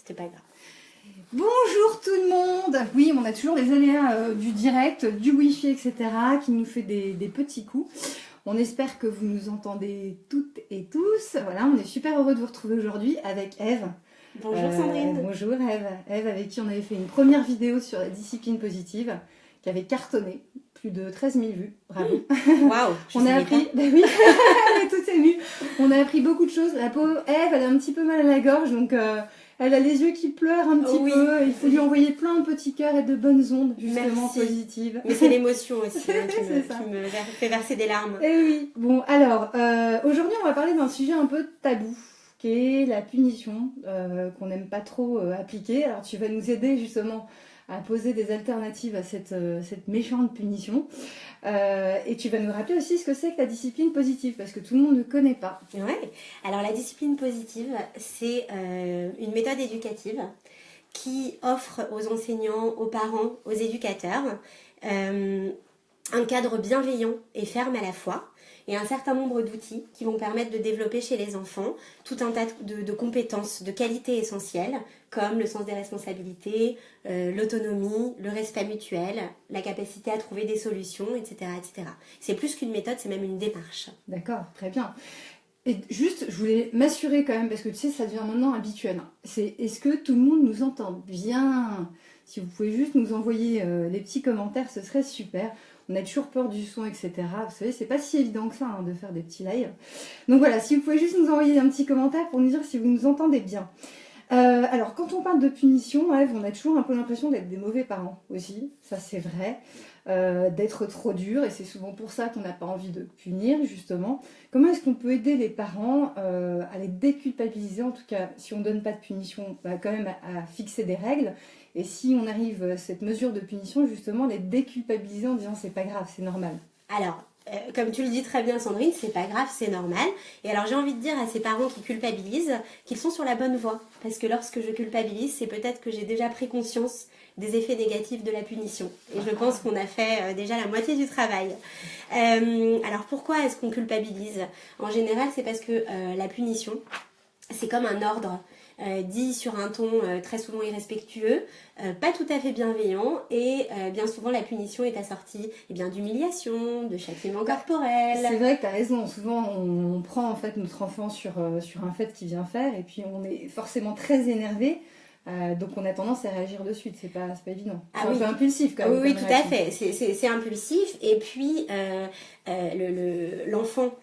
c'était pas grave. Bonjour tout le monde. Oui, on a toujours les aléas du direct, du wifi, etc. qui nous fait des petits coups. On espère que vous nous entendez toutes et tous. Voilà, on est super heureux de vous retrouver aujourd'hui avec Eve. Bonjour Sandrine. Bonjour Eve. Eve avec qui on avait fait une première vidéo sur la discipline positive qui avait cartonné. Plus de 13 000 vues. Bravo. Waouh. On a appris. Ben oui, elle est toute émue. On a appris beaucoup de choses. La pauvre Eve, elle a un petit peu mal à la gorge, donc elle a les yeux qui pleurent un petit peu. Il faut lui envoyer plein de petits cœurs et de bonnes ondes, justement, positives. Mais c'est l'émotion aussi hein, qui me fait verser des larmes. Et oui. Bon, alors, aujourd'hui, on va parler d'un sujet un peu tabou, qui est la punition, qu'on n'aime pas trop appliquer. Alors, tu vas nous aider, justement, à poser des alternatives à cette méchante punition. Et tu vas nous rappeler aussi ce que c'est que la discipline positive, parce que tout le monde ne connaît pas. Ouais. Alors la discipline positive, c'est une méthode éducative qui offre aux enseignants, aux parents, aux éducateurs un cadre bienveillant et ferme à la fois, et un certain nombre d'outils qui vont permettre de développer chez les enfants tout un tas de compétences, de qualités essentielles, comme le sens des responsabilités, l'autonomie, le respect mutuel, la capacité à trouver des solutions, etc. etc. C'est plus qu'une méthode, c'est même une démarche. D'accord, très bien. Et juste, je voulais m'assurer quand même, parce que tu sais, ça devient maintenant habituel. Est-ce que tout le monde nous entend bien? Si vous pouvez juste nous envoyer les petits commentaires, ce serait super. On a toujours peur du son, etc. Vous savez, c'est pas si évident que ça de faire des petits lives. Donc voilà, si vous pouvez juste nous envoyer un petit commentaire pour nous dire si vous nous entendez bien. Alors, quand on parle de punition, Eve, on a toujours un peu l'impression d'être des mauvais parents aussi. Ça, c'est vrai. D'être trop dur, et c'est souvent pour ça qu'on n'a pas envie de punir, justement. Comment est-ce qu'on peut aider les parents à les déculpabiliser, en tout cas, si on ne donne pas de punition, quand même à fixer des règles, et si on arrive à cette mesure de punition, justement, les déculpabiliser en disant c'est pas grave, c'est normal. Alors, comme tu le dis très bien Sandrine, c'est pas grave, c'est normal. Et alors j'ai envie de dire à ces parents qui culpabilisent qu'ils sont sur la bonne voie. Parce que lorsque je culpabilise, c'est peut-être que j'ai déjà pris conscience des effets négatifs de la punition. Et je pense qu'on a fait déjà la moitié du travail. Alors pourquoi est-ce qu'on culpabilise? En général, c'est parce que la punition, c'est comme un ordre. Dit sur un ton très souvent irrespectueux, pas tout à fait bienveillant, et bien souvent la punition est assortie d'humiliation, de châtiment corporel. C'est vrai que tu as raison, souvent on prend en fait notre enfant sur un fait qu'il vient faire, et puis on est forcément très énervé, donc on a tendance à réagir de suite, c'est pas évident. C'est un peu impulsif quand même. Oui, tout à fait, c'est impulsif, et puis l'enfant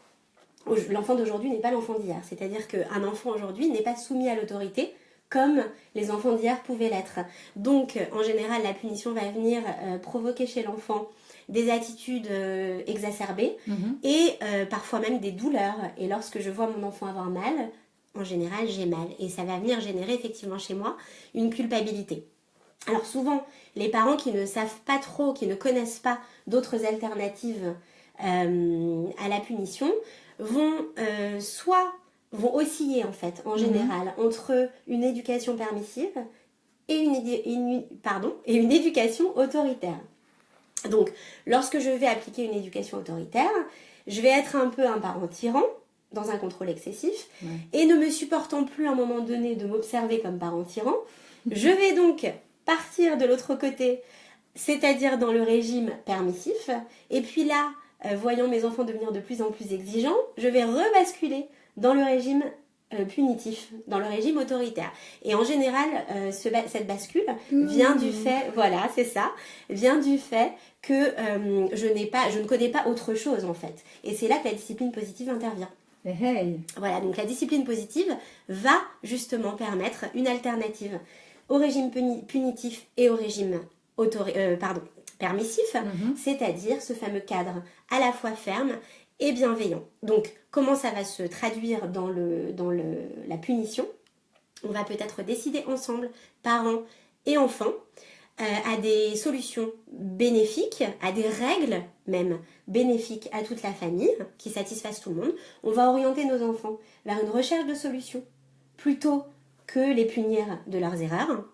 d'aujourd'hui n'est pas l'enfant d'hier. C'est-à-dire qu'un enfant aujourd'hui n'est pas soumis à l'autorité comme les enfants d'hier pouvaient l'être. Donc, en général, la punition va venir provoquer chez l'enfant des attitudes exacerbées et parfois même des douleurs. Et lorsque je vois mon enfant avoir mal, en général, j'ai mal. Et ça va venir générer effectivement chez moi une culpabilité. Alors souvent, les parents qui ne savent pas trop, qui ne connaissent pas d'autres alternatives à la punition, vont osciller en fait en général entre une éducation permissive et une éducation autoritaire. Donc lorsque je vais appliquer une éducation autoritaire, je vais être un peu un parent tyran dans un contrôle excessif et ne me supportant plus à un moment donné de m'observer comme parent tyran, je vais donc partir de l'autre côté, c'est-à-dire dans le régime permissif, et puis là, voyant mes enfants devenir de plus en plus exigeants, je vais rebasculer dans le régime punitif, dans le régime autoritaire. Et en général, cette bascule vient du fait, voilà, c'est ça, vient du fait que je ne connais pas autre chose en fait. Et c'est là que la discipline positive intervient. Hey. Voilà, donc la discipline positive va justement permettre une alternative au régime punitif et au régime permissif, c'est-à-dire ce fameux cadre à la fois ferme et bienveillant. Donc, comment ça va se traduire dans la punition? On va peut-être décider ensemble, parents et enfants, à des solutions bénéfiques, à des règles même bénéfiques à toute la famille, qui satisfassent tout le monde. On va orienter nos enfants vers une recherche de solutions, plutôt que les punir de leurs erreurs.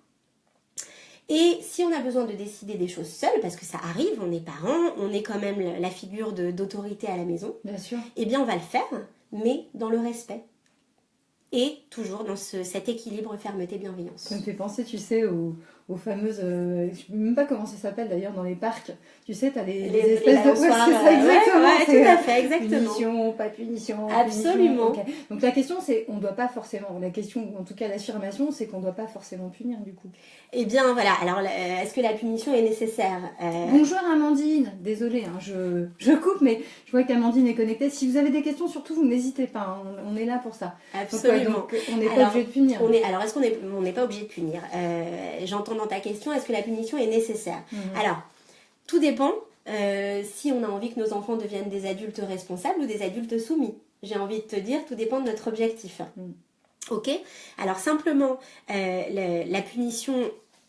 Et si on a besoin de décider des choses seul, parce que ça arrive, on est parents, on est quand même la figure d'autorité à la maison, bien sûr, eh bien on va le faire, mais dans le respect. et toujours dans cet équilibre fermeté-bienveillance. Ça me fait penser, tu sais, aux fameuses... je ne sais même pas comment ça s'appelle d'ailleurs dans les parcs. Tu sais, tu as les espèces de... Ouais, c'est ça, exactement. Ouais, tout à fait, exactement. Punition, pas punition. Absolument. Punition, okay. Donc la question, c'est, on ne doit pas forcément... La question, en tout cas l'affirmation, c'est qu'on ne doit pas forcément punir du coup. Eh bien voilà, alors est-ce que la punition est nécessaire Bonjour Amandine, désolée, hein, je coupe, mais je vois qu'Amandine est connectée. Si vous avez des questions, surtout, vous n'hésitez pas, hein, on est là pour ça. Absolument. Donc, on n'est pas obligé de punir. Alors, est-ce qu'on n'est pas obligé de punir J'entends dans ta question, est-ce que la punition est nécessaire Alors, tout dépend si on a envie que nos enfants deviennent des adultes responsables ou des adultes soumis. J'ai envie de te dire, tout dépend de notre objectif. Ok ? Alors, simplement, la punition...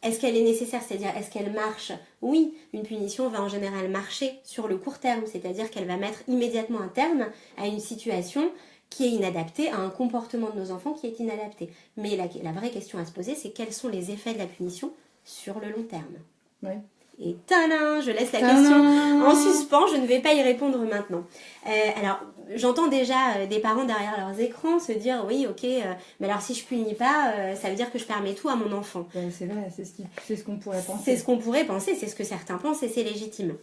Est-ce qu'elle est nécessaire, c'est-à-dire est-ce qu'elle marche? Oui, une punition va en général marcher sur le court terme, c'est-à-dire qu'elle va mettre immédiatement un terme à une situation qui est inadaptée, à un comportement de nos enfants qui est inadapté. Mais la vraie question à se poser, c'est quels sont les effets de la punition sur le long terme? Oui. Et tadam, je laisse la question en suspens, je ne vais pas y répondre maintenant. Alors, j'entends déjà des parents derrière leurs écrans se dire oui, ok, mais alors si je punis pas, ça veut dire que je permets tout à mon enfant. C'est vrai, c'est ce qu'on pourrait penser. C'est ce qu'on pourrait penser, c'est ce que certains pensent et c'est légitime.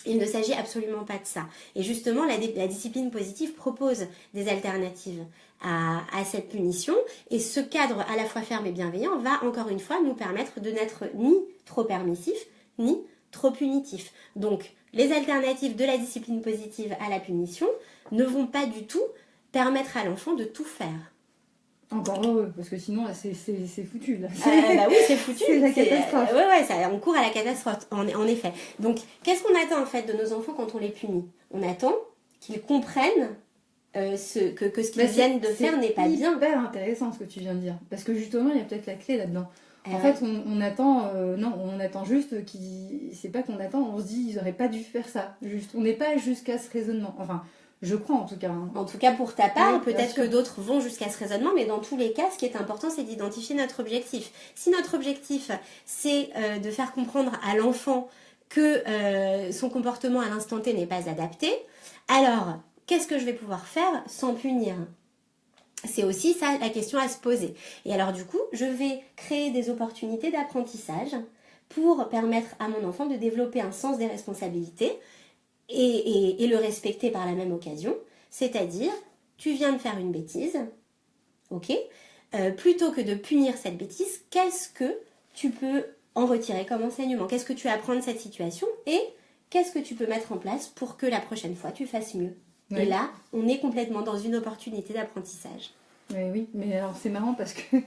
Il ne s'agit absolument pas de ça. Et justement, la discipline positive propose des alternatives à cette punition. Et ce cadre à la fois ferme et bienveillant va encore une fois nous permettre de n'être ni trop permissif, ni trop punitif. Donc, les alternatives de la discipline positive à la punition ne vont pas du tout permettre à l'enfant de tout faire. Encore heureux, parce que sinon, c'est foutu. Là. Bah oui, c'est foutu. C'est la catastrophe. On court à la catastrophe, en effet. Donc, qu'est-ce qu'on attend en fait de nos enfants quand on les punit? On attend qu'ils comprennent que ce qu'ils viennent de faire n'est pas bien. C'est hyper intéressant ce que tu viens de dire, parce que justement, il y a peut-être la clé là-dedans. En fait, on attend, on attend juste c'est pas qu'on attend, on se dit ils auraient pas dû faire ça. Juste, on n'est pas jusqu'à ce raisonnement. Enfin, je crois en tout cas. Hein. En tout cas pour ta part, oui, peut-être que d'autres vont jusqu'à ce raisonnement, mais dans tous les cas, ce qui est important, c'est d'identifier notre objectif. Si notre objectif, c'est de faire comprendre à l'enfant que son comportement à l'instant T n'est pas adapté, alors qu'est-ce que je vais pouvoir faire sans punir ? C'est aussi ça la question à se poser. Et alors du coup, je vais créer des opportunités d'apprentissage pour permettre à mon enfant de développer un sens des responsabilités et le respecter par la même occasion. C'est-à-dire, tu viens de faire une bêtise, ok ? Plutôt que de punir cette bêtise, qu'est-ce que tu peux en retirer comme enseignement? Qu'est-ce que tu apprends de cette situation? Et qu'est-ce que tu peux mettre en place pour que la prochaine fois, tu fasses mieux? Oui. Et là, on est complètement dans une opportunité d'apprentissage. Oui, mais alors c'est marrant parce que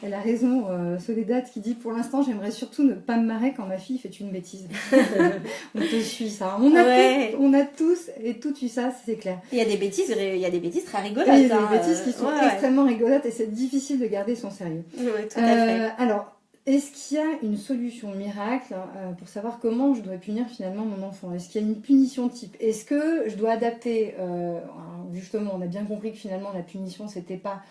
elle a raison, Soledad, qui dit pour l'instant, j'aimerais surtout ne pas me marrer quand ma fille fait une bêtise. On te suit ça. On a tous et toutes eu ça, c'est clair. Il y a des bêtises très rigolotes. Il y a des bêtises qui sont extrêmement rigolotes et c'est difficile de garder son sérieux. Oui, tout à fait. Alors, est-ce qu'il y a une solution miracle pour savoir comment je dois punir finalement mon enfant? Est-ce qu'il y a une punition type? Est-ce que je dois adapter justement, on a bien compris que finalement la punition, c'était pas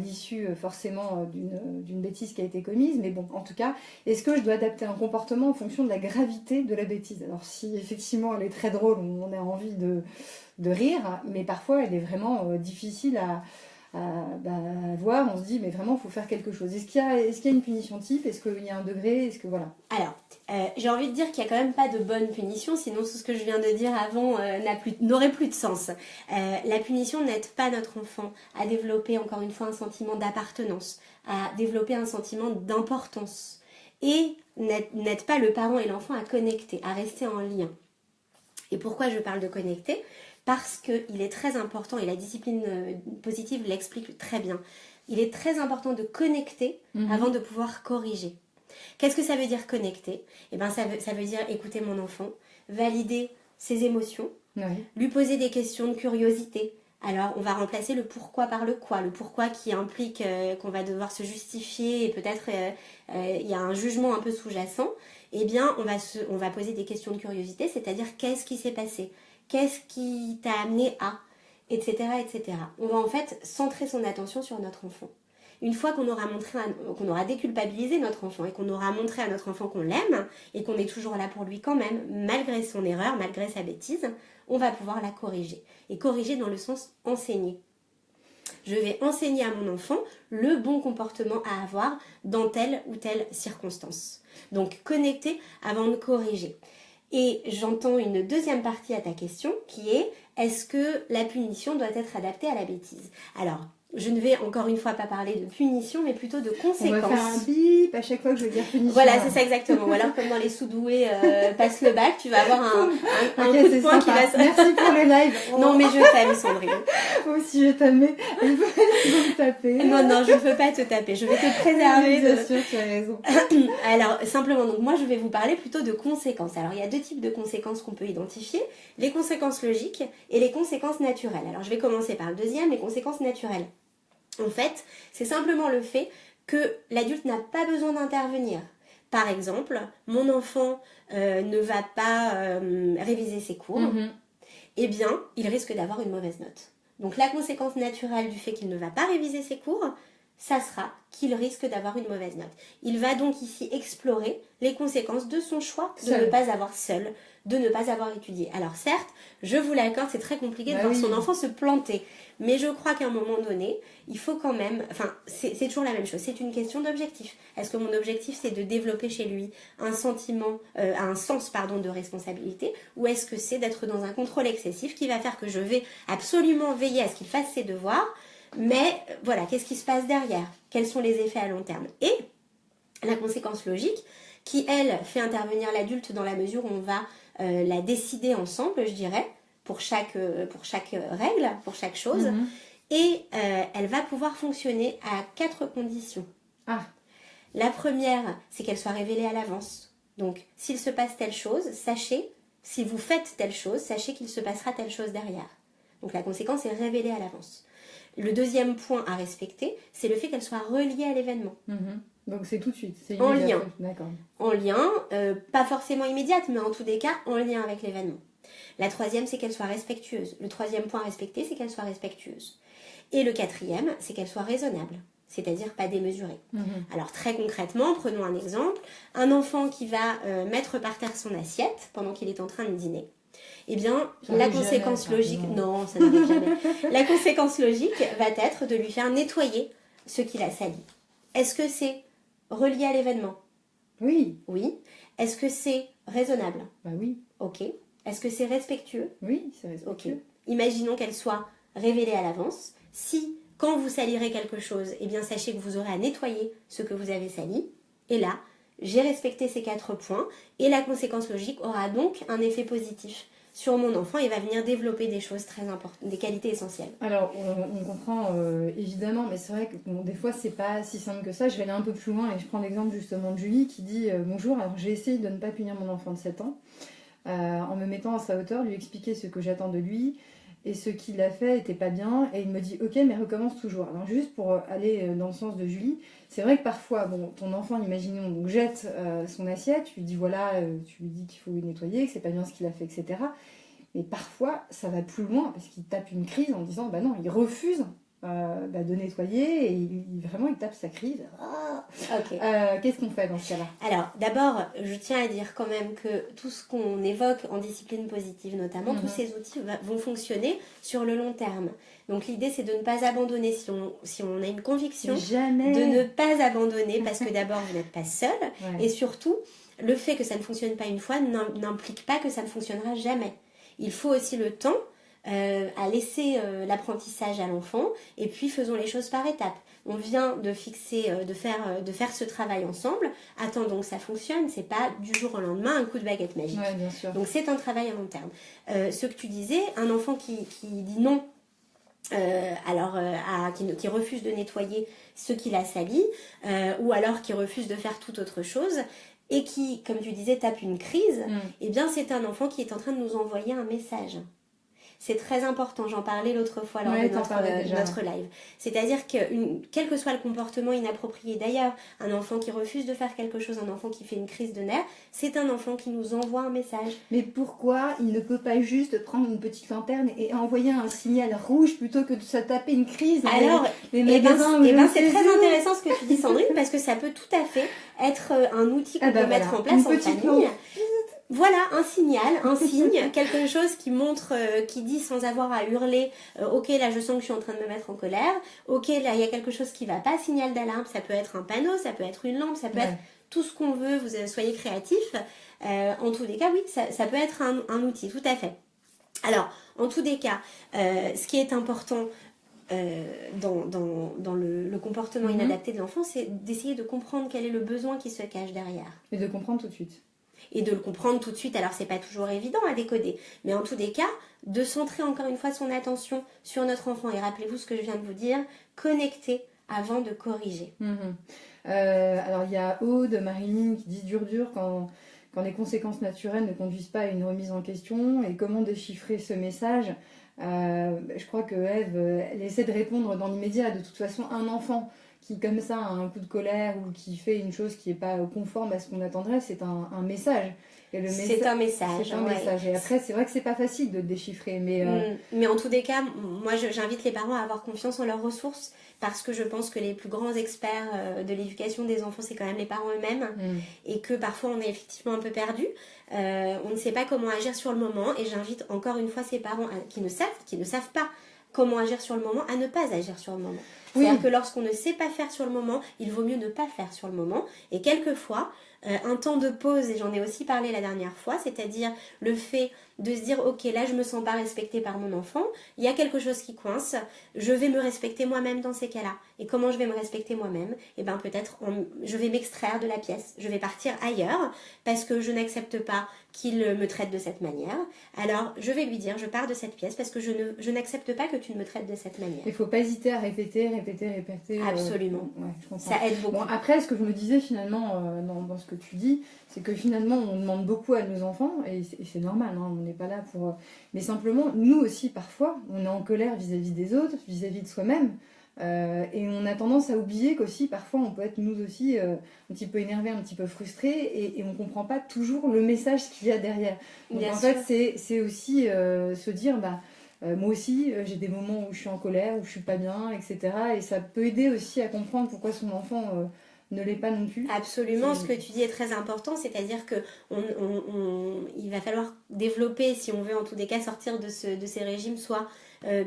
l'issue forcément d'une bêtise qui a été commise, mais bon, en tout cas, est-ce que je dois adapter un comportement en fonction de la gravité de la bêtise? Alors si effectivement elle est très drôle, on a envie de rire, mais parfois elle est vraiment difficile à voir, on se dit mais vraiment il faut faire quelque chose. Est-ce qu'il y a une punition type? Est-ce qu'il y a un degré? Est-ce que voilà? Alors, j'ai envie de dire qu'il n'y a quand même pas de bonne punition, sinon tout ce que je viens de dire avant n'aurait plus de sens. La punition n'aide pas notre enfant à développer encore une fois un sentiment d'appartenance, à développer un sentiment d'importance et n'aide pas le parent et l'enfant à connecter, à rester en lien. Et pourquoi je parle de connecter ? Parce qu'il est très important, et la discipline positive l'explique très bien, il est très important de connecter avant de pouvoir corriger. Qu'est-ce que ça veut dire connecter ? Eh bien, ça veut dire écouter mon enfant, valider ses émotions, lui poser des questions de curiosité. Alors, on va remplacer le pourquoi par le quoi. Le pourquoi qui implique qu'on va devoir se justifier et peut-être il y a un jugement un peu sous-jacent. Eh bien, on va poser des questions de curiosité, c'est-à-dire qu'est-ce qui s'est passé ? Qu'est-ce qui t'a amené à, etc., etc. On va en fait centrer son attention sur notre enfant. Une fois qu'on aura déculpabilisé notre enfant et qu'on aura montré à notre enfant qu'on l'aime et qu'on est toujours là pour lui quand même, malgré son erreur, malgré sa bêtise, on va pouvoir la corriger. Et corriger dans le sens enseigner. je vais enseigner à mon enfant le bon comportement à avoir dans telle ou telle circonstance. Donc connecter avant de corriger. Et j'entends une deuxième partie à ta question qui est, est-ce que la punition doit être adaptée à la bêtise? Alors, je ne vais encore une fois pas parler de punition, mais plutôt de conséquences. On va faire un bip à chaque fois que je veux dire punition. Voilà, c'est ça exactement. Ou alors, comme dans les sous-doués, passe le bac, tu vas avoir un Ok, coup de poing qui va se... Merci pour le live. Non, mais je t'aime, Sandrine. Moi aussi, je t'aime, mais il faut me taper. Non, je ne veux pas te taper. Je vais te préserver. Bien sûr, tu as raison. Alors, simplement, donc moi, je vais vous parler plutôt de conséquences. Alors, il y a deux types de conséquences qu'on peut identifier. Les conséquences logiques et les conséquences naturelles. Alors, je vais commencer par le deuxième, les conséquences naturelles. En fait, c'est simplement le fait que l'adulte n'a pas besoin d'intervenir. Par exemple, mon enfant ne va pas réviser ses cours, eh bien, il risque d'avoir une mauvaise note. Donc la conséquence naturelle du fait qu'il ne va pas réviser ses cours, ça sera qu'il risque d'avoir une mauvaise note. Il va donc ici explorer les conséquences de son choix de ne pas avoir seul, de ne pas avoir étudié. Alors certes, je vous l'accorde, c'est très compliqué de voir son enfant se planter. Mais je crois qu'à un moment donné, il faut quand même... Enfin, c'est toujours la même chose. C'est une question d'objectif. Est-ce que mon objectif, c'est de développer chez lui un sentiment, un sens de responsabilité, ou est-ce que c'est d'être dans un contrôle excessif qui va faire que je vais absolument veiller à ce qu'il fasse ses devoirs, mais voilà, qu'est-ce qui se passe derrière? Quels sont les effets à long terme? Et la conséquence logique, qui, elle, fait intervenir l'adulte dans la mesure où on va la décider ensemble, je dirais, pour chaque règle, pour chaque chose. Et elle va pouvoir fonctionner à 4 conditions. La première, c'est qu'elle soit révélée à l'avance. Donc, s'il se passe telle chose, sachez, si vous faites telle chose, sachez qu'il se passera telle chose derrière. Donc, la conséquence est révélée à l'avance. Le deuxième point à respecter, c'est le fait qu'elle soit reliée à l'événement. Donc c'est tout de suite, c'est en immédiat. lien. D'accord. En lien, pas forcément immédiate, mais en tous les cas, en lien avec l'événement. La troisième, c'est qu'elle soit respectueuse. Le troisième point à respecter, c'est qu'elle soit respectueuse. Et le quatrième, c'est qu'elle soit raisonnable, c'est-à-dire pas démesurée. Alors très concrètement, prenons un exemple. Un enfant qui va mettre par terre son assiette pendant qu'il est en train de dîner. Eh bien, la conséquence logique... Non, ça n'arrive jamais. La conséquence logique va être de lui faire nettoyer ce qu'il a sali. Est-ce que c'est relié à l'événement? Oui. Oui. Est-ce que c'est raisonnable? Bah oui. Ok. Est-ce que c'est respectueux? Oui, c'est respectueux. Ok. Imaginons qu'elle soit révélée à l'avance. Si, quand vous salirez quelque chose, eh bien, sachez que vous aurez à nettoyer ce que vous avez sali. Et là, j'ai respecté ces 4 points. Et la conséquence logique aura donc un effet positif sur mon enfant et va venir développer des choses très importantes, des qualités essentielles. Alors, on comprend évidemment, mais c'est vrai que bon, des fois, c'est pas si simple que ça. Je vais aller un peu plus loin et je prends l'exemple justement de Julie qui dit bonjour, alors j'ai essayé de ne pas punir mon enfant de 7 ans en me mettant à sa hauteur, lui expliquer ce que j'attends de lui et ce qu'il a fait était pas bien et il me dit ok, mais recommence toujours. Alors, juste pour aller dans le sens de Julie, c'est vrai que parfois, bon, ton enfant, imaginons, donc, jette son assiette, tu lui dis voilà, tu lui dis qu'il faut nettoyer, que c'est pas bien ce qu'il a fait, etc. Mais parfois, ça va plus loin parce qu'il tape une crise en disant bah non, il refuse de nettoyer et vraiment il tape sa crise. Qu'est-ce qu'on fait dans ce cas-là? Alors, d'abord, je tiens à dire quand même que tout ce qu'on évoque en discipline positive notamment, tous ces outils vont fonctionner sur le long terme. Donc l'idée, c'est de ne pas abandonner si on a une conviction, de ne pas abandonner parce que d'abord, vous n'êtes pas seul et surtout, le fait que ça ne fonctionne pas une fois n'implique pas que ça ne fonctionnera jamais. Il faut aussi le temps à laisser l'apprentissage à l'enfant et puis faisons les choses par étapes. On vient de fixer, de faire ce travail ensemble. Attendons que ça fonctionne. C'est pas du jour au lendemain un coup de baguette magique. Ouais, bien sûr. Donc c'est un travail à long terme. Ce que tu disais, un enfant qui dit non, qui refuse de nettoyer ce qu'il a sali, ou alors qui refuse de faire toute autre chose, et qui, comme tu disais, tape une crise, eh bien c'est un enfant qui est en train de nous envoyer un message. C'est très important, j'en parlais l'autre fois lors de notre live. C'est-à-dire que quel que soit le comportement inapproprié, d'ailleurs, un enfant qui refuse de faire quelque chose, un enfant qui fait une crise de nerfs, c'est un enfant qui nous envoie un message. Mais pourquoi il ne peut pas juste prendre une petite lanterne et envoyer un signal rouge plutôt que de se taper une crise? Alors, c'est très intéressant ce que tu dis, Sandrine, parce que ça peut tout à fait être un outil qu'on peut mettre en place en famille. Voilà, un signal, un signe, quelque chose qui montre, qui dit sans avoir à hurler, ok là je sens que je suis en train de me mettre en colère, ok là il y a quelque chose qui va pas, signal d'alarme, ça peut être un panneau, ça peut être une lampe, ça peut être tout ce qu'on veut, vous soyez créatifs. En tous les cas, oui, ça peut être un outil, tout à fait. Alors, en tous les cas, ce qui est important dans le comportement inadapté de l'enfant, c'est d'essayer de comprendre quel est le besoin qui se cache derrière. Et de comprendre tout de suite. Et de le comprendre tout de suite, alors c'est pas toujours évident à décoder, mais en tous les cas, de centrer encore une fois son attention sur notre enfant. Et rappelez-vous ce que je viens de vous dire, connecter avant de corriger. Alors il y a Aude, Marilyn qui dit dur quand les conséquences naturelles ne conduisent pas à une remise en question, et comment déchiffrer ce message. Je crois que Ève, elle essaie de répondre dans l'immédiat. De toute façon, un enfant qui comme ça a un coup de colère ou qui fait une chose qui n'est pas conforme à ce qu'on attendrait, c'est un message. Et c'est un message. C'est un message. Et après, c'est vrai que c'est pas facile de le déchiffrer. Mais en tous les cas, moi j'invite les parents à avoir confiance en leurs ressources, parce que je pense que les plus grands experts de l'éducation des enfants, c'est quand même les parents eux-mêmes. Et que parfois on est effectivement un peu perdu. On ne sait pas comment agir sur le moment. Et j'invite encore une fois ces parents qui ne savent pas comment agir sur le moment, à ne pas agir sur le moment. C'est-à-dire que lorsqu'on ne sait pas faire sur le moment, il vaut mieux ne pas faire sur le moment. Et quelquefois, un temps de pause, et j'en ai aussi parlé la dernière fois, c'est-à-dire le fait de se dire, ok, là je me sens pas respectée par mon enfant, il y a quelque chose qui coince, je vais me respecter moi-même dans ces cas-là. Et comment je vais me respecter moi-même? Eh bien peut-être je vais m'extraire de la pièce, je vais partir ailleurs, parce que je n'accepte pas qu'il me traite de cette manière. Alors je vais lui dire, je pars de cette pièce parce que je n'accepte pas que tu me traites de cette manière. Il faut pas hésiter à répéter. Absolument. Ouais, je comprends. Ça aide beaucoup. Bon, après, ce que je me disais finalement dans ce que tu dis, c'est que finalement on demande beaucoup à nos enfants, et c'est normal, hein, on n'est pas là pour... Mais simplement, nous aussi parfois, on est en colère vis-à-vis des autres, vis-à-vis de soi-même. Et on a tendance à oublier qu'aussi parfois on peut être nous aussi un petit peu énervé, un petit peu frustré, et on comprend pas toujours le message qu'il y a derrière. Donc Bien en sûr. fait c'est aussi se dire moi aussi j'ai des moments où je suis en colère, où je suis pas bien, etc. Et ça peut aider aussi à comprendre pourquoi son enfant ne l'est pas non plus. Absolument, ce que tu dis est très important, c'est-à-dire que il va falloir développer, si on veut en tous les cas sortir de ces régimes soit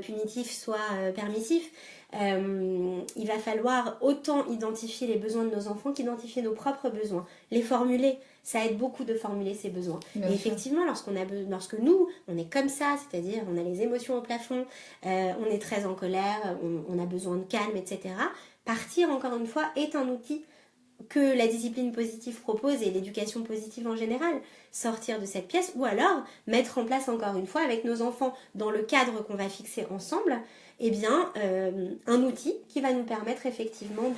punitifs, soit permissifs. Il va falloir autant identifier les besoins de nos enfants qu'identifier nos propres besoins, les formuler. Ça aide beaucoup de formuler ses besoins. Bien et sûr. effectivement, lorsque nous, on est comme ça, c'est-à-dire on a les émotions au plafond, on est très en colère, on a besoin de calme, etc. Partir, encore une fois, est un outil que la discipline positive propose, et l'éducation positive en général, sortir de cette pièce, ou alors mettre en place encore une fois avec nos enfants, dans le cadre qu'on va fixer ensemble, eh bien, un outil qui va nous permettre effectivement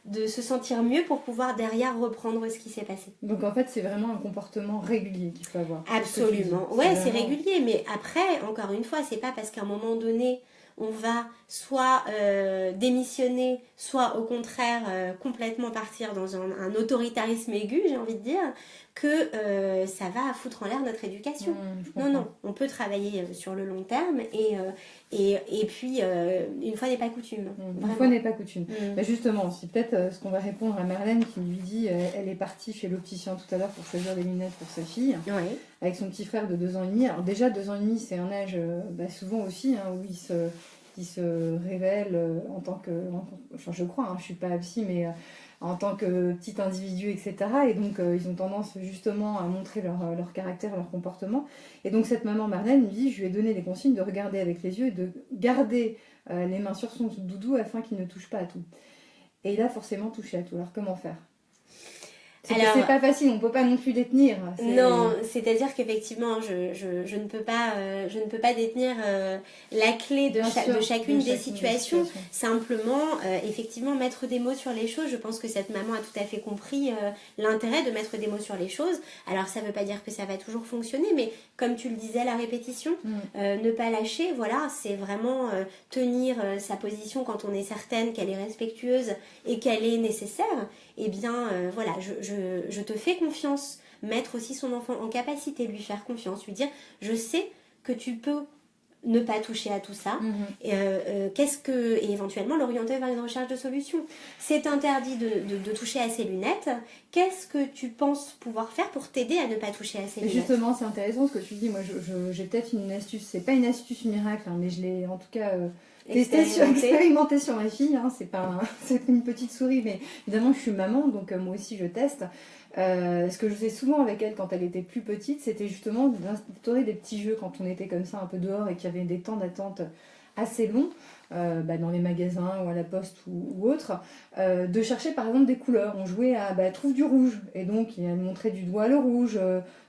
de se sentir mieux pour pouvoir derrière reprendre ce qui s'est passé. Donc en fait c'est vraiment un comportement régulier qu'il faut avoir. Absolument, ouais, c'est régulier, mais après, encore une fois, c'est pas parce qu'à un moment donné on va soit démissionner, soit au contraire complètement partir dans un autoritarisme aigu, j'ai envie de dire, que ça va foutre en l'air notre éducation. Non, on peut travailler sur le long terme, et puis une fois n'est pas coutume. Une fois n'est pas coutume. Mais justement, c'est peut-être ce qu'on va répondre à Marlène qui lui dit elle est partie chez l'opticien tout à l'heure pour choisir des lunettes pour sa fille, avec son petit frère de 2 ans et demi. Alors déjà 2 ans et demi c'est un âge souvent aussi où il se révèle en tant que... Enfin je crois, je suis pas psy, mais en tant que petit individu, etc. Et donc ils ont tendance justement à montrer leur caractère, leur comportement. Et donc cette maman Marlène lui dit, je lui ai donné des consignes de regarder avec les yeux et de garder les mains sur son doudou afin qu'il ne touche pas à tout. Et il a forcément touché à tout. Alors comment faire ? C'est pas facile, on peut pas non plus les tenir. Non, c'est-à-dire qu'effectivement, je ne peux pas détenir la clé de chacune des situations. Simplement, effectivement, mettre des mots sur les choses. Je pense que cette maman a tout à fait compris l'intérêt de mettre des mots sur les choses. Alors, ça veut pas dire que ça va toujours fonctionner, mais comme tu le disais, la répétition, ne pas lâcher, voilà, c'est vraiment tenir sa position quand on est certaine qu'elle est respectueuse et qu'elle est nécessaire. Eh bien, voilà, je te fais confiance. Mettre aussi son enfant en capacité, lui faire confiance, lui dire, je sais que tu peux ne pas toucher à tout ça, et éventuellement l'orienter vers une recherche de solutions. C'est interdit de toucher à ses lunettes. Qu'est-ce que tu penses pouvoir faire pour t'aider à ne pas toucher à ses lunettes? Justement, c'est intéressant ce que tu dis. Moi, j'ai peut-être une astuce. C'est pas une astuce miracle, hein, mais je l'ai en tout cas expérimenté sur ma fille. Hein. C'est une petite souris, mais évidemment, je suis maman, donc moi aussi, je teste. Ce que je faisais souvent avec elle quand elle était plus petite, c'était justement d'instaurer des petits jeux quand on était comme ça un peu dehors et qu'il y avait des temps d'attente assez longs, dans les magasins ou à la poste ou autre, de chercher par exemple des couleurs. On jouait à trouve du rouge, et donc elle montrait du doigt le rouge.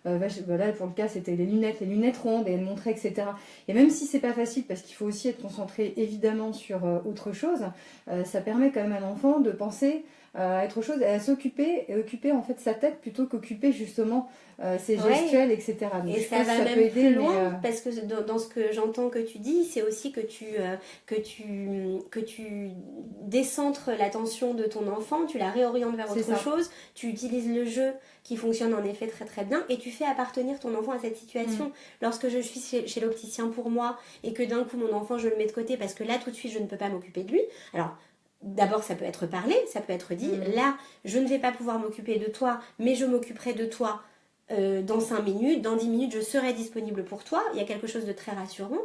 Là pour le cas c'était les lunettes rondes, et elle montrait, etc. Et même si c'est pas facile, parce qu'il faut aussi être concentré évidemment sur autre chose, ça permet quand même à l'enfant de penser à autre chose, à s'occuper et occuper en fait sa tête plutôt qu'occuper justement ses gestuels, etc. Donc, et ça va même plus loin, parce que dans ce que j'entends que tu dis, c'est aussi que tu décentres l'attention de ton enfant, tu la réorientes vers autre chose, tu utilises le jeu qui fonctionne en effet très très bien, et tu fais appartenir ton enfant à cette situation. Lorsque je suis chez l'opticien pour moi, et que d'un coup mon enfant je le mets de côté parce que là tout de suite je ne peux pas m'occuper de lui, alors d'abord ça peut être parlé, ça peut être dit, là je ne vais pas pouvoir m'occuper de toi, mais je m'occuperai de toi dans 5 minutes, dans 10 minutes je serai disponible pour toi. Il y a quelque chose de très rassurant.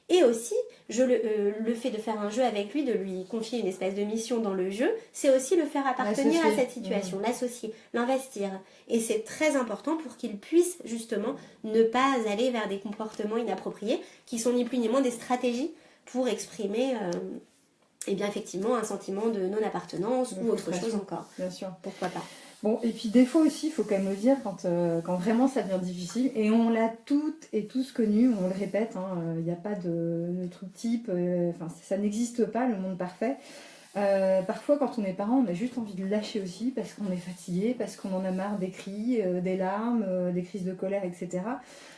Et aussi, le fait de faire un jeu avec lui, de lui confier une espèce de mission dans le jeu, c'est aussi le faire appartenir à cette situation, l'associer, l'investir. Et c'est très important pour qu'il puisse justement ne pas aller vers des comportements inappropriés, qui sont ni plus ni moins des stratégies pour exprimer effectivement un sentiment de non-appartenance ou autre chose encore. Bien sûr. Pourquoi pas. Bon, et puis des fois aussi, il faut quand même le dire, quand vraiment ça devient difficile, et on l'a toutes et tous connu, on le répète, il n'y a pas de truc type, ça n'existe pas, le monde parfait. Parfois, quand on est parent, on a juste envie de lâcher aussi, parce qu'on est fatigué, parce qu'on en a marre des cris, des larmes, des crises de colère, etc.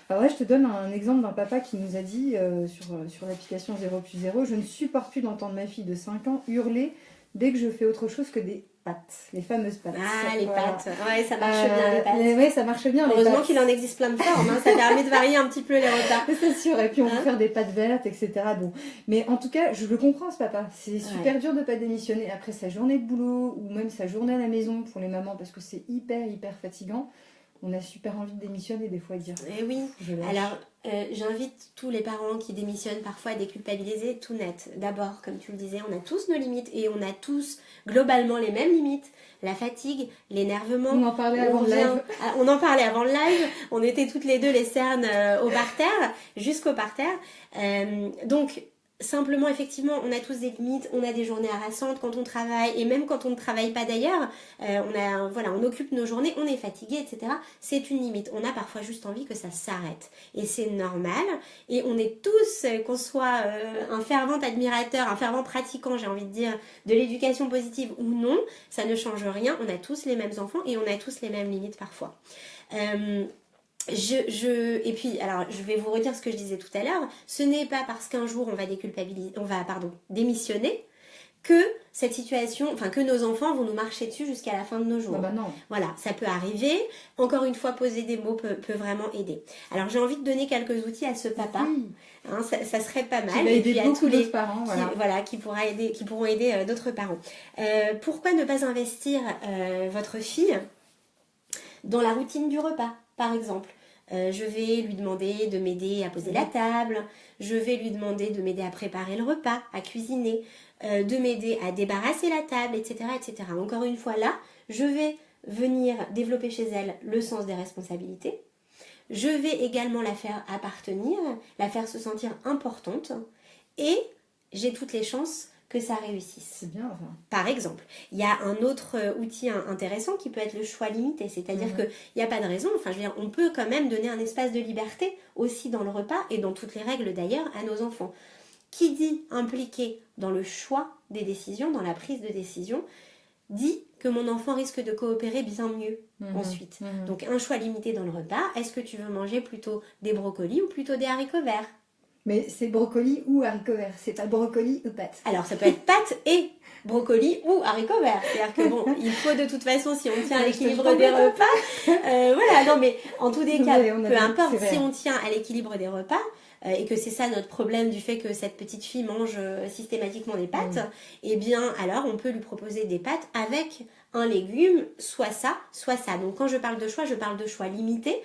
Alors là, je te donne un exemple d'un papa qui nous a dit sur l'application 0+0, je ne supporte plus d'entendre ma fille de 5 ans hurler dès que je fais autre chose que des pattes, les fameuses pattes. Ah, les pattes, ouais, ça marche bien, les pattes. Oui, ça marche bien. Heureusement qu'il en existe plein de formes, ça permet de varier un petit peu les repas. C'est sûr, et puis on peut faire des pattes vertes, etc. Bon. Mais en tout cas, je le comprends, ce papa. C'est super dur de ne pas démissionner après sa journée de boulot, ou même sa journée à la maison pour les mamans, parce que c'est hyper fatigant. On a super envie de démissionner des fois, dire. Eh oui, alors j'invite tous les parents qui démissionnent parfois à déculpabiliser tout net. D'abord, comme tu le disais, on a tous nos limites, et on a tous globalement les mêmes limites. La fatigue, l'énervement. On en parlait avant le live. On en parlait avant le live. On était toutes les deux les cernes au parterre, jusqu'au parterre. Donc, simplement, effectivement, on a tous des limites, on a des journées harassantes quand on travaille, et même quand on ne travaille pas d'ailleurs, on occupe nos journées, on est fatigué, etc. C'est une limite. On a parfois juste envie que ça s'arrête. Et c'est normal. Et on est tous, qu'on soit un fervent admirateur, un fervent pratiquant, j'ai envie de dire, de l'éducation positive ou non, ça ne change rien. On a tous les mêmes enfants et on a tous les mêmes limites parfois. Et puis, alors, je vais vous redire ce que je disais tout à l'heure. Ce n'est pas parce qu'un jour on va démissionner que cette situation, que nos enfants vont nous marcher dessus jusqu'à la fin de nos jours. Non. Voilà, ça peut arriver. Encore une fois, poser des mots peut vraiment aider. Alors, j'ai envie de donner quelques outils à ce papa. Oui. Ça serait pas mal. Qui va aider beaucoup d'autres parents. Qui pourront aider d'autres parents. Pourquoi ne pas investir votre fille dans la routine du repas, par exemple? Je vais lui demander de m'aider à poser la table, je vais lui demander de m'aider à préparer le repas, à cuisiner, de m'aider à débarrasser la table, etc., etc. Encore une fois là, je vais venir développer chez elle le sens des responsabilités. Je vais également la faire appartenir, la faire se sentir importante, et j'ai toutes les chances que ça réussisse. C'est bien, enfin. Par exemple, il y a un autre outil intéressant qui peut être le choix limité, c'est-à-dire qu'il n'y a pas de raison, on peut quand même donner un espace de liberté aussi dans le repas et dans toutes les règles d'ailleurs à nos enfants. Qui dit impliqué dans le choix des décisions, dans la prise de décision, dit que mon enfant risque de coopérer bien mieux ensuite. Donc un choix limité dans le repas, est-ce que tu veux manger plutôt des brocolis ou plutôt des haricots verts ? Mais c'est brocoli ou haricots verts, c'est pas brocoli ou pâtes. Alors ça peut être pâtes et brocoli ou haricots verts. C'est-à-dire que il faut de toute façon, si on tient à l'équilibre des repas, mais en tous les cas, peu importe, si on tient à l'équilibre des repas, et que c'est ça notre problème du fait que cette petite fille mange systématiquement des pâtes, eh bien alors on peut lui proposer des pâtes avec un légume, soit ça, soit ça. Donc quand je parle de choix limités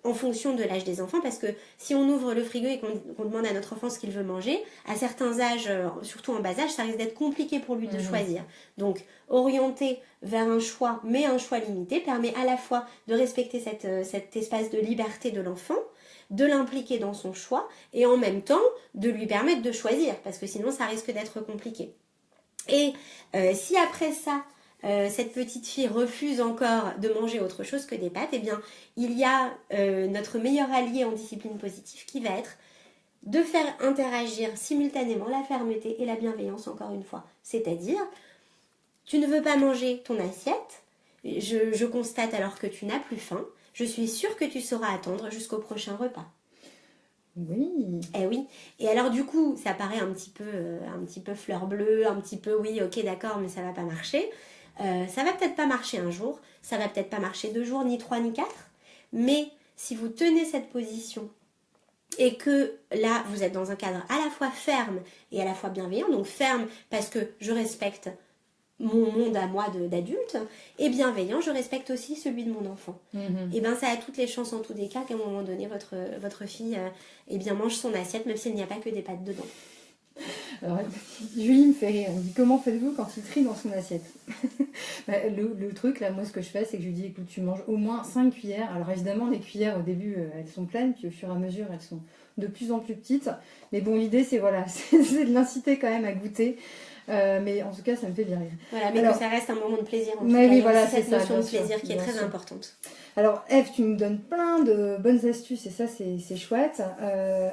en fonction de l'âge des enfants, parce que si on ouvre le frigo et qu'on demande à notre enfant ce qu'il veut manger, à certains âges, surtout en bas âge, ça risque d'être compliqué pour lui de choisir. Donc orienter vers un choix, mais un choix limité, permet à la fois de respecter cet espace de liberté de l'enfant, de l'impliquer dans son choix, et en même temps de lui permettre de choisir, parce que sinon ça risque d'être compliqué. Et si après ça, cette petite fille refuse encore de manger autre chose que des pâtes, eh bien, il y a notre meilleur allié en discipline positive qui va être de faire interagir simultanément la fermeté et la bienveillance, encore une fois. C'est-à-dire, tu ne veux pas manger ton assiette, je constate alors que tu n'as plus faim, je suis sûre que tu sauras attendre jusqu'au prochain repas. Oui. Eh oui. Et alors du coup, ça paraît un petit peu fleur bleue, un petit peu oui, ok, d'accord, mais ça va pas marcher. Ça va peut-être pas marcher un jour, ça va peut-être pas marcher 2 jours, ni 3, ni 4, mais si vous tenez cette position et que là, vous êtes dans un cadre à la fois ferme et à la fois bienveillant, donc ferme parce que je respecte mon monde à moi d'adulte, et bienveillant, je respecte aussi celui de mon enfant. Et bien ça a toutes les chances en tous les cas qu'à un moment donné, votre fille eh bien, mange son assiette, même s'il n'y a pas que des pâtes dedans. Alors, Julie me fait rire. Elle me dit comment faites-vous quand il trie dans son assiette? Le truc, là, moi, ce que je fais, c'est que je lui dis écoute, tu manges au moins 5 cuillères. Alors, évidemment, les cuillères, au début, elles sont pleines, puis au fur et à mesure, elles sont de plus en plus petites. Mais bon, l'idée, c'est voilà, c'est de l'inciter quand même à goûter. Mais en tout cas, ça me fait bien rire. Voilà, mais alors, que ça reste un moment de plaisir. En tout mais cas, oui, voilà, c'est cette notion de sûr, plaisir qui est très importante. Alors, Eve, tu nous donnes plein de bonnes astuces et ça, c'est chouette.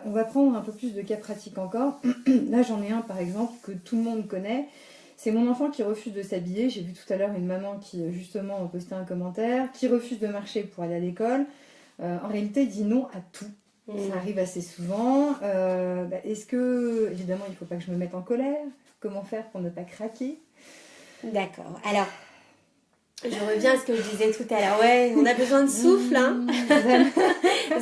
On va prendre un peu plus de cas pratiques encore. Là, j'en ai un, par exemple, que tout le monde connaît. C'est mon enfant qui refuse de s'habiller. J'ai vu tout à l'heure une maman qui, justement, postait un commentaire, qui refuse de marcher pour aller à l'école. En réalité, il dit non à tout. Ça arrive assez souvent. Est-ce que, évidemment, il ne faut pas que je me mette en colère? Comment faire pour ne pas craquer? D'accord. Alors, je reviens à ce que je disais tout à l'heure. Ouais, on a besoin de souffle. Hein.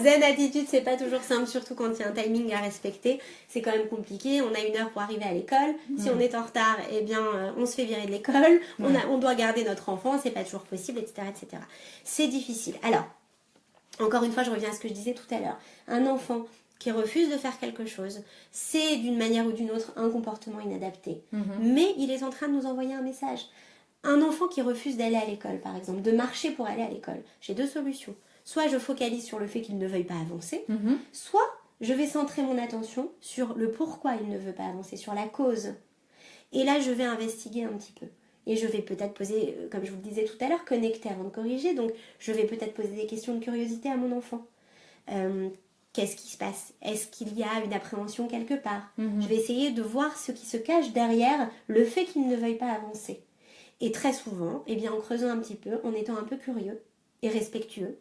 Zen attitude, c'est pas toujours simple, surtout quand il y a un timing à respecter. C'est quand même compliqué. On a 1 heure pour arriver à l'école. Si on est en retard, eh bien, on se fait virer de l'école. On doit garder notre enfant. C'est pas toujours possible, etc., etc. C'est difficile. Alors, encore une fois, je reviens à ce que je disais tout à l'heure. Un enfant qui refuse de faire quelque chose, c'est d'une manière ou d'une autre un comportement inadapté. Mais il est en train de nous envoyer un message. Un enfant qui refuse d'aller à l'école, par exemple, de marcher pour aller à l'école, j'ai 2 solutions. Soit je focalise sur le fait qu'il ne veuille pas avancer, soit je vais centrer mon attention sur le pourquoi il ne veut pas avancer, sur la cause. Et là, je vais investiguer un petit peu. Et je vais peut-être poser, comme je vous le disais tout à l'heure, connecter avant de corriger. Donc, je vais peut-être poser des questions de curiosité à mon enfant. Qu'est-ce qui se passe? Est-ce qu'il y a une appréhension quelque part? Je vais essayer de voir ce qui se cache derrière le fait qu'il ne veuille pas avancer. Et très souvent, eh bien, en creusant un petit peu, en étant un peu curieux et respectueux,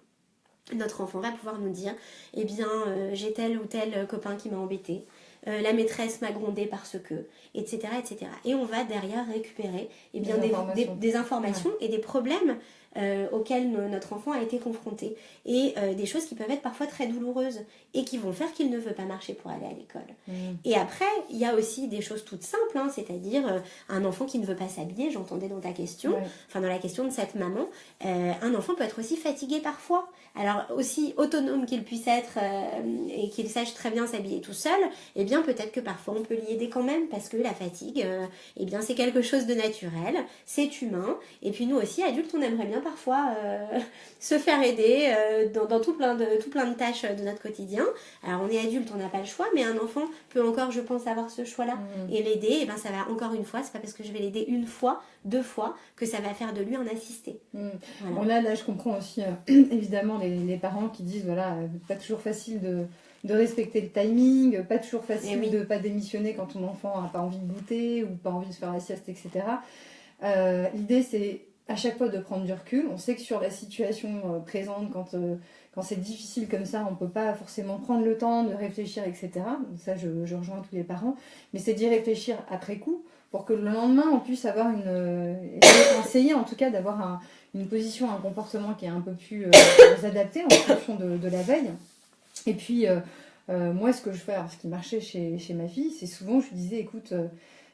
notre enfant va pouvoir nous dire eh bien, j'ai tel ou tel copain qui m'a embêté, la maîtresse m'a grondé parce que, etc., etc. Et on va derrière récupérer eh bien, des informations et des problèmes auxquels notre enfant a été confronté. Et des choses qui peuvent être parfois très douloureuses et qui vont faire qu'il ne veut pas marcher pour aller à l'école. Et après, il y a aussi des choses toutes simples, hein, c'est-à-dire un enfant qui ne veut pas s'habiller, j'entendais dans ta question, enfin dans la question de cette maman, un enfant peut être aussi fatigué parfois. Alors aussi autonome qu'il puisse être et qu'il sache très bien s'habiller tout seul, eh bien peut-être que parfois on peut l'y aider quand même parce que la fatigue, eh bien c'est quelque chose de naturel, c'est humain. Et puis nous aussi adultes, on aimerait bien parfois se faire aider dans tout plein de tâches de notre quotidien. Alors on est adulte, on n'a pas le choix, mais un enfant peut encore, je pense, avoir ce choix-là et l'aider. Et ben ça va encore une fois, c'est pas parce que je vais l'aider 1 fois, 2 fois que ça va faire de lui un assisté. Voilà. Bon là je comprends aussi évidemment les parents qui disent voilà, pas toujours facile de respecter le timing, pas toujours facile de pas démissionner quand ton enfant n'a pas envie de goûter ou pas envie de faire la sieste, etc. L'idée c'est à chaque fois de prendre du recul. On sait que sur la situation présente, quand c'est difficile comme ça, on ne peut pas forcément prendre le temps de réfléchir, etc. Donc ça, je rejoins tous les parents. Mais c'est d'y réfléchir après coup pour que le lendemain, on puisse avoir essayer en tout cas d'avoir une position, un comportement qui est un peu plus adapté en fonction de la veille. Et puis, Moi, ce que je fais, alors, ce qui marchait chez ma fille, c'est souvent, je lui disais, écoute,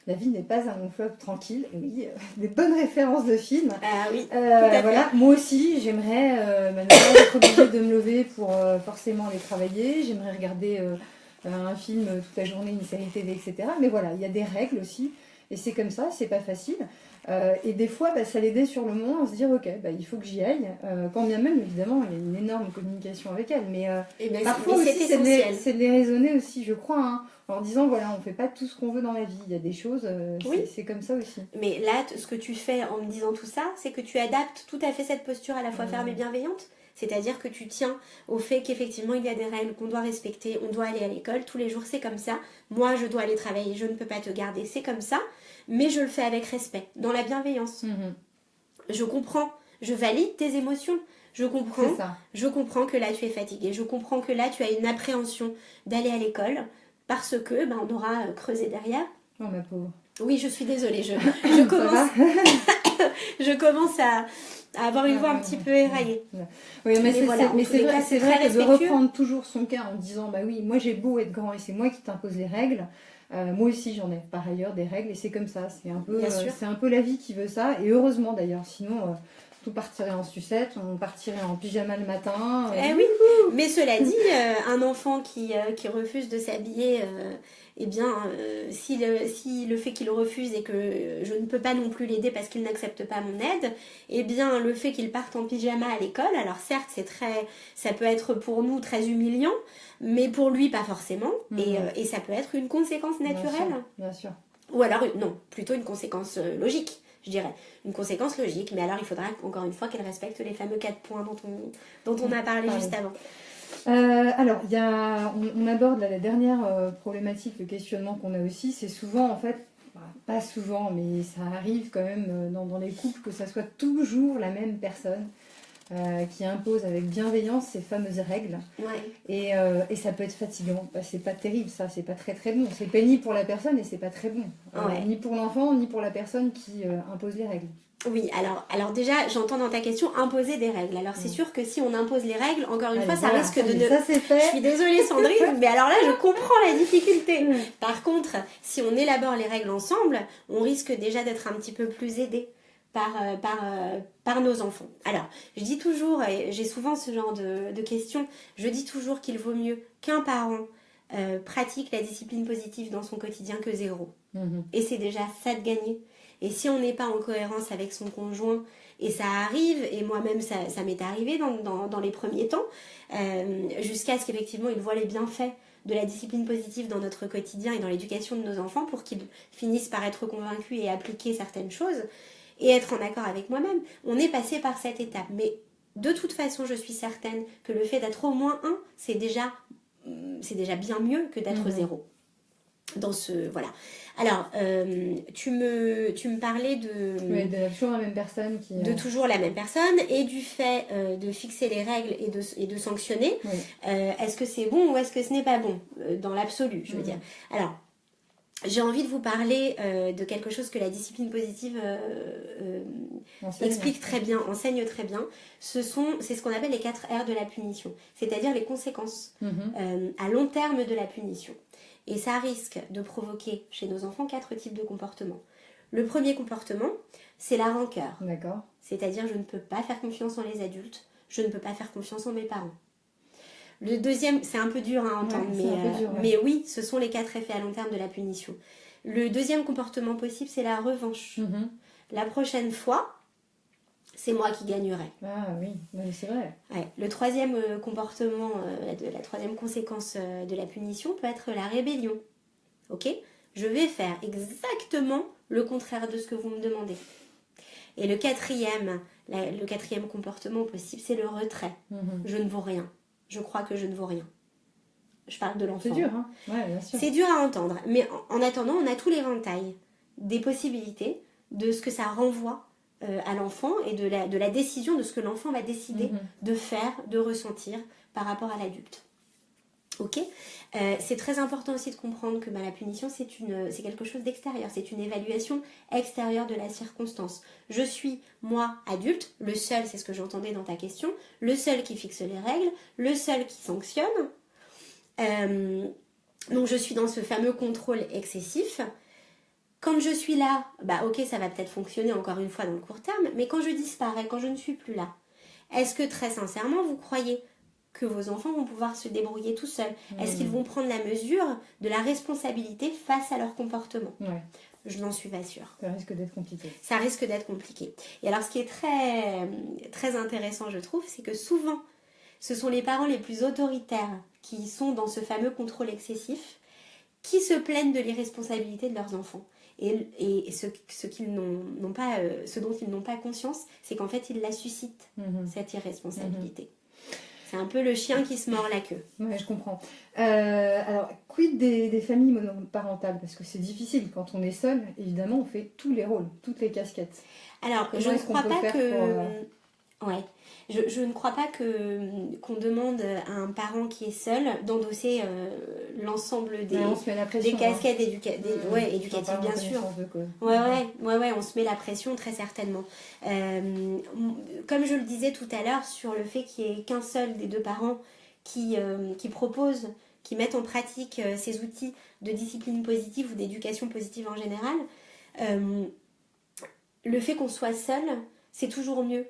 la vie n'est pas un long fleuve tranquille. Et oui, des bonnes références de films. Ah oui, tout à fait. Voilà. Moi aussi, j'aimerais ne pas être obligée de me lever pour forcément aller travailler. J'aimerais regarder un film toute la journée, une série TV, etc. Mais voilà, il y a des règles aussi. Et c'est comme ça, c'est pas facile. Et des fois, ça l'aidait sur le moment à se dire, ok, il faut que j'y aille. Quand bien même, évidemment, il y a une énorme communication avec elle. Mais parfois aussi, c'est de les raisonner aussi, je crois, hein, en disant, voilà, on fait pas tout ce qu'on veut dans la vie. Il y a des choses, c'est comme ça aussi. Mais là, ce que tu fais en me disant tout ça, c'est que tu adaptes tout à fait cette posture à la fois ferme et bienveillante. C'est-à-dire que tu tiens au fait qu'effectivement, il y a des règles qu'on doit respecter, on doit aller à l'école, tous les jours c'est comme ça. Moi, je dois aller travailler, je ne peux pas te garder, c'est comme ça. Mais je le fais avec respect, dans la bienveillance. Je comprends, je valide tes émotions. Je comprends que là, tu es fatiguée. Je comprends que là, tu as une appréhension d'aller à l'école parce que on aura creusé derrière. Oh, ma pauvre. Oui, je suis désolée, je commence à avoir une voix un petit peu éraillée. Oui, mais c'est vrai que de reprendre toujours son cas en disant, oui, moi j'ai beau être grand et c'est moi qui t'impose les règles. Moi aussi j'en ai par ailleurs des règles et c'est comme ça, c'est un peu la vie qui veut ça, et heureusement d'ailleurs, sinon tout partirait en sucette, on partirait en pyjama le matin. Oui, mais cela dit, un enfant qui refuse de s'habiller, si le fait qu'il refuse et que je ne peux pas non plus l'aider parce qu'il n'accepte pas mon aide, le fait qu'il parte en pyjama à l'école, alors certes ça peut être pour nous très humiliant, mais pour lui pas forcément, et ça peut être une conséquence naturelle. Bien sûr. Ou alors, non, plutôt une conséquence logique, je dirais. Une conséquence logique, mais alors il faudra encore une fois qu'elle respecte les fameux 4 points dont on a parlé juste avant. Alors, on aborde la dernière problématique, le questionnement qu'on a aussi, c'est souvent en fait, pas souvent, mais ça arrive quand même dans les couples que ça soit toujours la même personne qui impose avec bienveillance ces fameuses règles. Et ça peut être fatigant. C'est pas terrible, ça, c'est pas très très bon. C'est pénible pour la personne et c'est pas très bon. Ni pour l'enfant, ni pour la personne qui impose les règles. Oui, alors déjà, j'entends dans ta question imposer des règles. Alors c'est sûr que si on impose les règles, encore une fois, ça risque de ne... Ça c'est fait. Je suis désolée Sandrine, mais alors là, je comprends la difficulté. Par contre, si on élabore les règles ensemble, on risque déjà d'être un petit peu plus aidé par nos enfants. Alors, je dis toujours, et j'ai souvent ce genre de questions, je dis toujours qu'il vaut mieux qu'un parent pratique la discipline positive dans son quotidien que 0. Et c'est déjà ça de gagner. Et si on n'est pas en cohérence avec son conjoint, et ça arrive, et moi-même ça m'est arrivé dans les premiers temps, jusqu'à ce qu'effectivement il voit les bienfaits de la discipline positive dans notre quotidien et dans l'éducation de nos enfants pour qu'ils finissent par être convaincus et appliquer certaines choses et être en accord avec moi-même. On est passé par cette étape, mais de toute façon je suis certaine que le fait d'être au moins 1, c'est déjà bien mieux que d'être 0. Voilà. Alors, tu me parlais de... Oui, de toujours la même personne qui... De toujours la même personne et du fait de fixer les règles et de sanctionner. Oui. Est-ce que c'est bon ou est-ce que ce n'est pas bon dans l'absolu, je veux dire. Alors, j'ai envie de vous parler de quelque chose que la discipline positive explique très bien, enseigne très bien. C'est ce qu'on appelle les 4 R de la punition, c'est-à-dire les conséquences à long terme de la punition. Et ça risque de provoquer chez nos enfants 4 types de comportements. Le premier comportement, c'est la rancœur. D'accord. C'est-à-dire, je ne peux pas faire confiance en les adultes, je ne peux pas faire confiance en mes parents. Le deuxième, c'est un peu dur à entendre, mais oui, ce sont les 4 effets à long terme de la punition. Le deuxième comportement possible, c'est la revanche. La prochaine fois, c'est moi qui gagnerai. Ah oui, c'est vrai. Ouais. Le troisième comportement, la troisième conséquence de la punition peut être la rébellion. Ok ? Je vais faire exactement le contraire de ce que vous me demandez. Et le quatrième comportement possible, c'est le retrait. Je ne vaux rien. Je crois que je ne vaux rien. Je parle de l'enfant. C'est dur, hein ? Ouais, bien sûr. C'est dur à entendre. Mais en attendant, on a tout l'éventail des possibilités, de ce que ça renvoie à l'enfant et de la décision de ce que l'enfant va décider de faire, de ressentir par rapport à l'adulte. Ok ? C'est très important aussi de comprendre que la punition, c'est quelque chose d'extérieur, c'est une évaluation extérieure de la circonstance. Je suis, moi, adulte, le seul, c'est ce que j'entendais dans ta question, le seul qui fixe les règles, le seul qui sanctionne, Donc je suis dans ce fameux contrôle excessif. Quand je suis là, ok, ça va peut-être fonctionner encore une fois dans le court terme, mais quand je disparais, quand je ne suis plus là, est-ce que très sincèrement vous croyez que vos enfants vont pouvoir se débrouiller tout seuls? Est-ce qu'ils vont prendre la mesure de la responsabilité face à leur comportement? Je n'en suis pas sûre. Ça risque d'être compliqué. Ça risque d'être compliqué. Et alors ce qui est très, très intéressant, je trouve, c'est que souvent, ce sont les parents les plus autoritaires qui sont dans ce fameux contrôle excessif, qui se plaignent de l'irresponsabilité de leurs enfants. Et ce dont ils n'ont pas conscience, c'est qu'en fait, ils la suscitent, cette irresponsabilité. C'est un peu le chien qui se mord la queue. Oui, je comprends. Alors, quid des familles monoparentales? Parce que c'est difficile. Quand on est seul, évidemment, on fait tous les rôles, toutes les casquettes. Alors, je ne crois pas que... Ouais. Je ne crois pas qu'on demande à un parent qui est seul d'endosser l'ensemble des casquettes éducatives, bien sûr. Ouais, on se met la pression très certainement. Comme je le disais tout à l'heure sur le fait qu'il n'y ait qu'un seul des deux parents qui propose, qui mettent en pratique ces outils de discipline positive ou d'éducation positive en général, le fait qu'on soit seul, c'est toujours mieux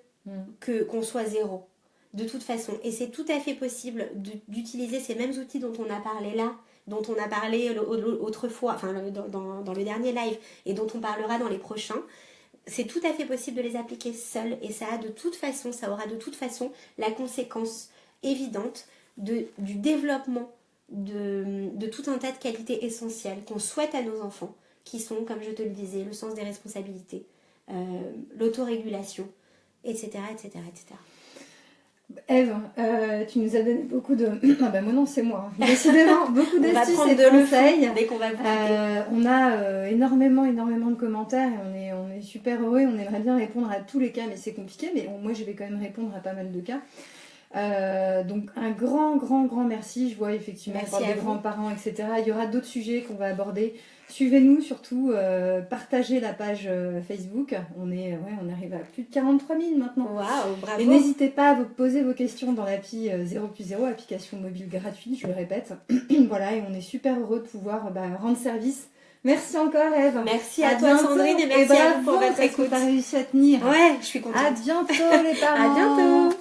qu'on soit zéro, de toute façon. Et c'est tout à fait possible d'utiliser ces mêmes outils dont on a parlé là, dont on a parlé autrefois, enfin dans le dernier live, et dont on parlera dans les prochains. C'est tout à fait possible de les appliquer seul, et ça aura de toute façon la conséquence évidente du développement de tout un tas de qualités essentielles qu'on souhaite à nos enfants, qui sont, comme je te le disais, le sens des responsabilités, l'autorégulation, etc. Eve, tu nous as donné beaucoup de... moi non, c'est moi. Décidément, beaucoup d'astuces et de conseils. Dès qu'on va on a énormément de commentaires et on est super heureux. On aimerait bien répondre à tous les cas, mais c'est compliqué. Mais moi, je vais quand même répondre à pas mal de cas. Donc un grand merci. Je vois effectivement des grands-parents, etc. Il y aura d'autres sujets qu'on va aborder. Suivez-nous surtout, partagez la page Facebook. On arrive à plus de 43 000 maintenant. Waouh, bravo. Et n'hésitez pas à vous poser vos questions dans l'appli 0+0, application mobile gratuite, je le répète. Voilà, et on est super heureux de pouvoir rendre service. Merci encore, Eve. Merci à toi, Sandrine, et merci à vous pour votre écoute. Tu as réussi à tenir. Ouais, je suis contente. À bientôt les parents. À bientôt.